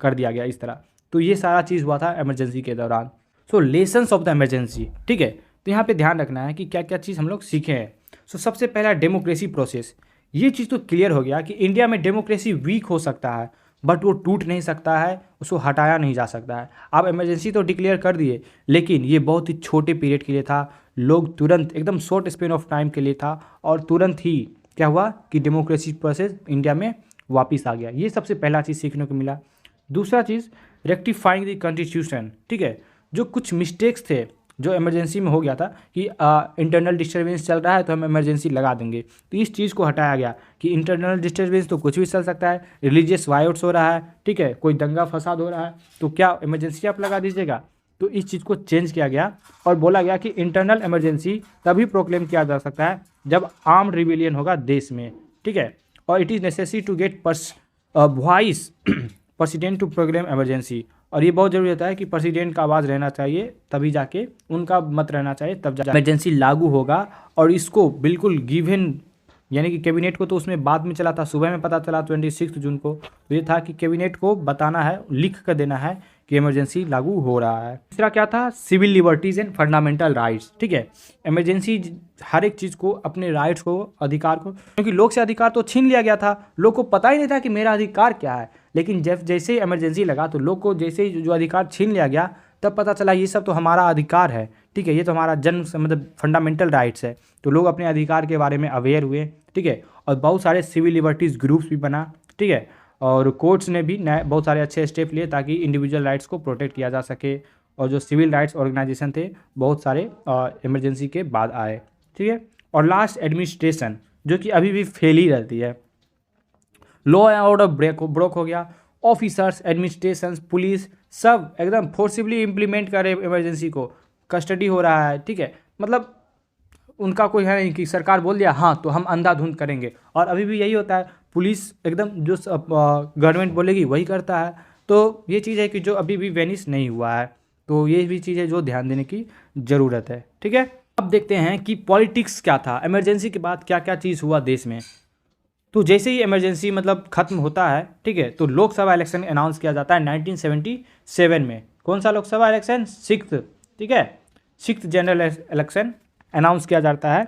कर दिया गया इस तरह। तो ये सारा चीज़ हुआ था इमरजेंसी के दौरान। सो लेसन्स ऑफ द इमरजेंसी, ठीक है। तो यहाँ पे ध्यान रखना है कि क्या क्या चीज़ हम लोग सीखे हैं। सो सबसे पहला डेमोक्रेसी प्रोसेस, ये चीज़ तो क्लियर हो गया कि इंडिया में डेमोक्रेसी वीक हो सकता है बट वो टूट नहीं सकता है, उसको हटाया नहीं जा सकता है। आप इमरजेंसी तो डिक्लेयर कर दिए, लेकिन ये बहुत ही छोटे पीरियड के लिए था, लोग तुरंत एकदम शॉर्ट स्पेन ऑफ टाइम के लिए था, और तुरंत ही क्या हुआ कि डेमोक्रेसी प्रोसेस इंडिया में वापस आ गया। ये सबसे पहला चीज़ सीखने को मिला। दूसरा चीज़ रेक्टिफाइंग द कॉन्स्टिट्यूशन, ठीक है। जो कुछ मिस्टेक्स थे जो इमरजेंसी में हो गया था कि इंटरनल डिस्टर्बेंस चल रहा है तो हम इमरजेंसी लगा देंगे, तो इस चीज़ को हटाया गया कि इंटरनल डिस्टर्बेंस तो कुछ भी चल सकता है, रिलीजियस वायोट्स हो रहा है, ठीक है, कोई दंगा फसाद हो रहा है, तो क्या इमरजेंसी आप लगा दीजिएगा। तो इस चीज़ को चेंज किया गया और बोला गया कि इंटरनल इमरजेंसी तभी प्रोक्लेम किया जा सकता है जब आर्म्ड रिविलियन होगा देश में, ठीक है। और it is necessary to get vice president to programme emergency, और ये बहुत ज़रूरी होता है कि प्रेसिडेंट का आवाज़ रहना चाहिए, तभी जाके उनका मत रहना चाहिए, तब जाके इमरजेंसी लागू होगा। और इसको बिल्कुल गिवन, यानी कि कैबिनेट को तो उसमें बाद में चला था, सुबह में पता चला 26 जून को, तो ये था कि कैबिनेट को बताना है, लिख कर देना है कि इमरजेंसी लागू हो रहा है। तीसरा क्या था, civil liberties and fundamental rights, ठीक है। इमरजेंसी हर एक चीज़ को, अपने राइट्स को, अधिकार को, क्योंकि लोग से अधिकार तो छीन लिया गया था, लोग को पता ही नहीं था कि मेरा अधिकार क्या है, लेकिन जब जैसे ही इमरजेंसी लगा तो लोग को जैसे ही जो अधिकार छीन लिया गया तब पता चला ये सब तो हमारा अधिकार है, ठीक है, ये तो हमारा जन्म मतलब फंडामेंटल राइट्स है। तो लोग अपने अधिकार के बारे में अवेयर हुए, ठीक है। और बहुत सारे सिविल लिबर्टीज़ ग्रुप्स भी बना, ठीक है। और कोर्ट्स ने भी नए बहुत सारे अच्छे स्टेप लिए ताकि इंडिविजुअल राइट्स को प्रोटेक्ट किया जा सके। और जो सिविल राइट्स ऑर्गेनाइजेशन थे बहुत सारे इमरजेंसी के बाद आए, ठीक है। और लास्ट एडमिनिस्ट्रेशन, जो कि अभी भी फेल ही रहती है। लॉ एंड ऑर्डर ब्रेक हो गया, ऑफिसर्स, एडमिनिस्ट्रेशन, पुलिस सब एकदम फोर्सिबली इम्प्लीमेंट करे इमरजेंसी को, कस्टडी हो रहा है, ठीक है। मतलब उनका कोई है नहीं कि सरकार बोल दिया हाँ तो हम अंधाधुंध करेंगे, और अभी भी यही होता है, पुलिस एकदम जो गवर्नमेंट बोलेगी वही करता है। तो ये चीज़ है कि जो अभी भी वेनिश नहीं हुआ है, तो ये भी चीज़ है जो ध्यान देने की ज़रूरत है, ठीक है। अब देखते हैं कि पॉलिटिक्स क्या था, इमरजेंसी के बाद क्या क्या चीज़ हुआ देश में। तो जैसे ही इमरजेंसी मतलब ख़त्म होता है, ठीक है, तो लोकसभा इलेक्शन अनाउंस किया जाता है 1977 में। कौन सा लोकसभा इलेक्शन, 6th, ठीक है, 6th जनरल इलेक्शन अनाउंस किया जाता है।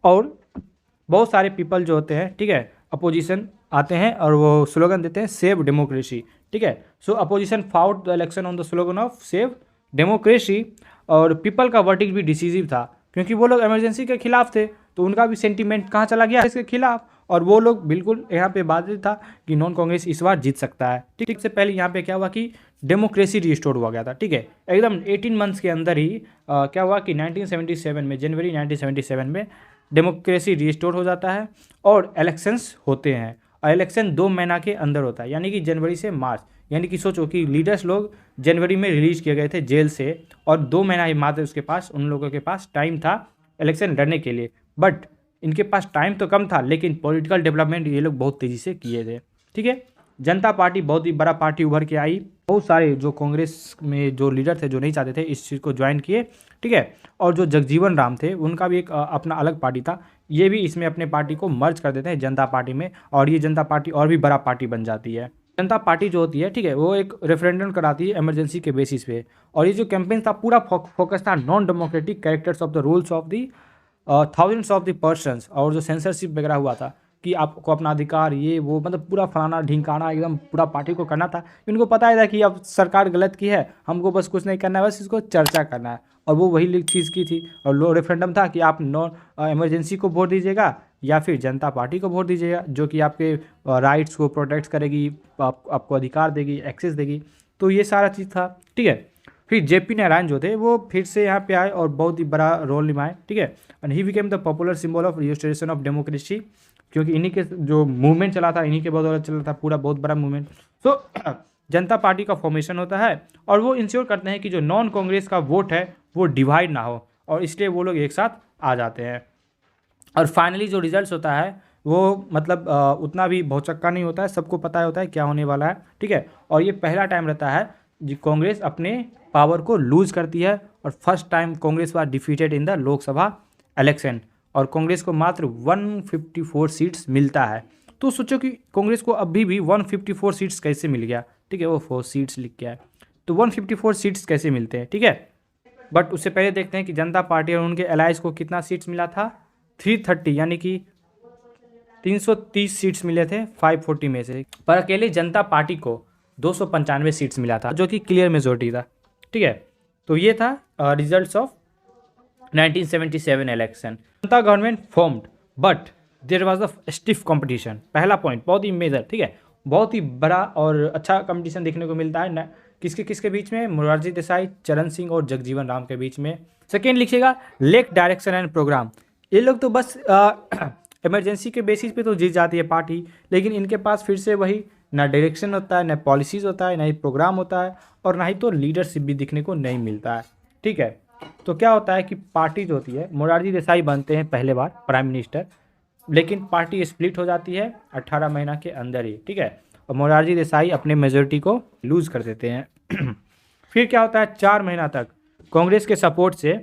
और बहुत सारे पीपल जो होते हैं, ठीक है, अपोजिशन आते हैं और वो स्लोगन देते हैं सेव डेमोक्रेसी, ठीक है। So opposition fought the election on the slogan of save democracy. और पीपल का वर्डिक्ट भी डिसीजिव था, क्योंकि वो लोग इमरजेंसी के खिलाफ थे, तो उनका भी सेंटीमेंट कहाँ चला गया, इसके खिलाफ। और वो लोग बिल्कुल यहाँ पे बाधित था कि नॉन कांग्रेस इस बार जीत सकता है, ठीक। से पहले यहाँ पे क्या हुआ कि डेमोक्रेसी रिस्टोर हुआ गया था, ठीक है, एकदम 18 मंथ्स के अंदर ही क्या हुआ कि 1977 में, जनवरी 1977 में डेमोक्रेसी रिस्टोर हो जाता है और इलेक्शंस होते हैं। और इलेक्शन 2 महीना के अंदर होता है, यानी कि जनवरी से मार्च, यानी कि सोचो कि लीडर्स लोग जनवरी में रिलीज किए गए थे जेल से, और 2 महीना ही मात्र उसके पास, उन लोगों के पास टाइम था इलेक्शन लड़ने के लिए। बट इनके पास टाइम तो कम था, लेकिन पॉलिटिकल डेवलपमेंट ये लोग बहुत तेज़ी से किए थे, ठीक है। जनता पार्टी बहुत ही बड़ा पार्टी उभर के आई, बहुत सारे जो कांग्रेस में जो लीडर थे जो नहीं चाहते थे इस चीज़ को ज्वाइन किए, ठीक है। और जो जगजीवन राम थे उनका भी एक अपना अलग पार्टी था, ये भी इसमें अपने पार्टी को मर्ज कर देते हैं जनता पार्टी में, और ये जनता पार्टी और भी बड़ा पार्टी बन जाती है, जनता पार्टी जो होती है, ठीक है, वो एक रेफरेंडम कराती है इमरजेंसी के बेसिस पे। और ये जो कैंपेन था पूरा फोकस था non democratic characters of the rules of the thousands of the persons, और जो सेंसरशिप वगैरह हुआ था कि आपको अपना अधिकार ये वो मतलब पूरा फलाना ढिंकाना एकदम पूरा पार्टी को करना था। उनको पता ही था कि अब सरकार गलत की है, हमको बस कुछ नहीं करना है, बस इसको चर्चा करना है। और वो वही चीज़ की थी। और लो रेफरेंडम था कि आप नॉन इमरजेंसी को वोट दीजिएगा या फिर जनता पार्टी को वोट दीजिएगा, जो कि आपके राइट्स को प्रोटेक्ट करेगी, आपको अधिकार देगी, एक्सेस देगी। तो ये सारा चीज़ था, ठीक है। फिर जेपी नारायण जो थे वो फिर से यहाँ पे आए और बहुत ही बड़ा रोल निभाए, ठीक है। And he became the popular symbol of restoration of democracy, क्योंकि इन्हीं के जो मूवमेंट चला था, इन्हीं के बदौलत चला था पूरा बहुत बड़ा मूवमेंट। तो जनता पार्टी का फॉर्मेशन होता है और वो इंश्योर करते हैं कि जो नॉन कांग्रेस का वोट है वो डिवाइड ना हो, और इसलिए वो लोग एक साथ आ जाते हैं। और फाइनली जो रिजल्ट्स होता है वो मतलब उतना भी भौचक्का नहीं होता है, सबको पता होता है क्या होने वाला है, ठीक है। और ये पहला टाइम रहता है जी कांग्रेस अपने पावर को लूज करती है, और first time Congress was defeated in the Lok Sabha election, और कांग्रेस को मात्र 154 सीट्स मिलता है। तो सोचो कि कांग्रेस को अभी भी 154 सीट्स कैसे मिल गया, ठीक है, वो 4 सीट्स लिख के आए, तो 154 सीट्स कैसे मिलते हैं, ठीक है। बट उससे पहले देखते हैं कि जनता पार्टी और उनके अलायंस को कितना सीट्स मिला था। 330 यानी कि 330 सीट्स मिले थे 540 में से, पर अकेले जनता पार्टी को 295 सीट्स मिला था, जो कि क्लियर मेजोरिटी था, ठीक है। तो ये था results of 1977 election. Janata government formed but there was a stiff competition. पहला पॉइंट बहुत ही मेजर, ठीक है, बहुत ही बड़ा और अच्छा कंपटीशन देखने को मिलता है किसके किसके बीच में, मोरारजी देसाई, चरण सिंह और जगजीवन राम के बीच में। सेकेंड लिखिएगा लेक डायरेक्शन एंड प्रोग्राम। ये लोग तो बस इमरजेंसी के बेसिस पे तो जीत जाती है पार्टी, लेकिन इनके पास फिर से वही ना डायरेक्शन होता है, ना पॉलिसीज़ होता है, ना ही प्रोग्राम होता है, और ना ही तो लीडरशिप भी दिखने को नहीं मिलता है, ठीक है। तो क्या होता है कि पार्टी जो होती है, मोरारजी देसाई बनते हैं पहले बार प्राइम मिनिस्टर, लेकिन पार्टी स्प्लिट हो जाती है 18 महीना के अंदर ही, ठीक है, और मोरारजी देसाई अपने मेजोरिटी को लूज़ कर देते हैं। फिर क्या होता है, 4 महीना तक कांग्रेस के सपोर्ट से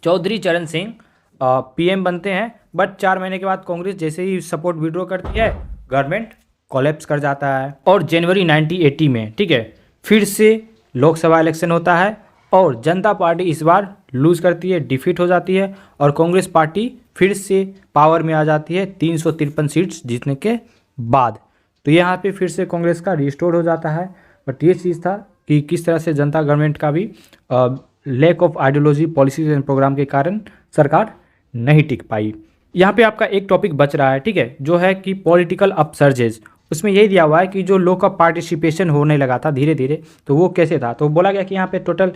चौधरी चरण सिंह पीएम बनते हैं, बट 4 महीने के बाद कांग्रेस जैसे ही सपोर्ट विड्रॉ करती है, गवर्नमेंट कोलैप्स कर जाता है। और जनवरी 1980 में, ठीक है, फिर से लोकसभा इलेक्शन होता है और जनता पार्टी इस बार लूज़ करती है, डिफीट हो जाती है, और कांग्रेस पार्टी फिर से पावर में आ जाती है 353 सीट्स जीतने के बाद। तो यहाँ पे फिर से कांग्रेस का रिस्टोर हो जाता है। बट ये चीज़ था कि किस तरह से जनता गवर्नमेंट का भी lack of ideology, policies and programme के कारण सरकार नहीं टिक पाई। यहाँ पे आपका एक टॉपिक बच रहा है, ठीक है, जो है कि पॉलिटिकल अपसर्जेज। उसमें यही दिया हुआ है कि जो लोग का पार्टिसिपेशन होने लगा था धीरे धीरे, तो वो कैसे था। तो बोला गया कि यहाँ पे टोटल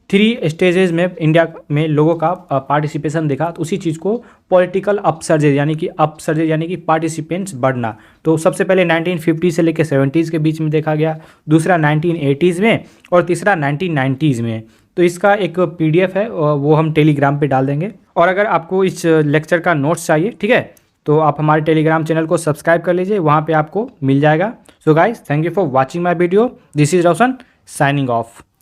3 स्टेजेस में इंडिया में लोगों का पार्टिसिपेशन देखा, तो उसी चीज़ को पॉलिटिकल अपसर्जेज यानी कि पार्टिसिपेंट्स बढ़ना। तो सबसे पहले 1950 से लेकर 70s के बीच में देखा गया, दूसरा 1980s में, और तीसरा 1990s में। तो इसका एक PDF है, वो हम टेलीग्राम पे डाल देंगे। और अगर आपको इस लेक्चर का नोट्स चाहिए, ठीक है, तो आप हमारे टेलीग्राम चैनल को सब्सक्राइब कर लीजिए, वहाँ पे आपको मिल जाएगा। So guys, thank you for watching my video. This is Roshan signing off.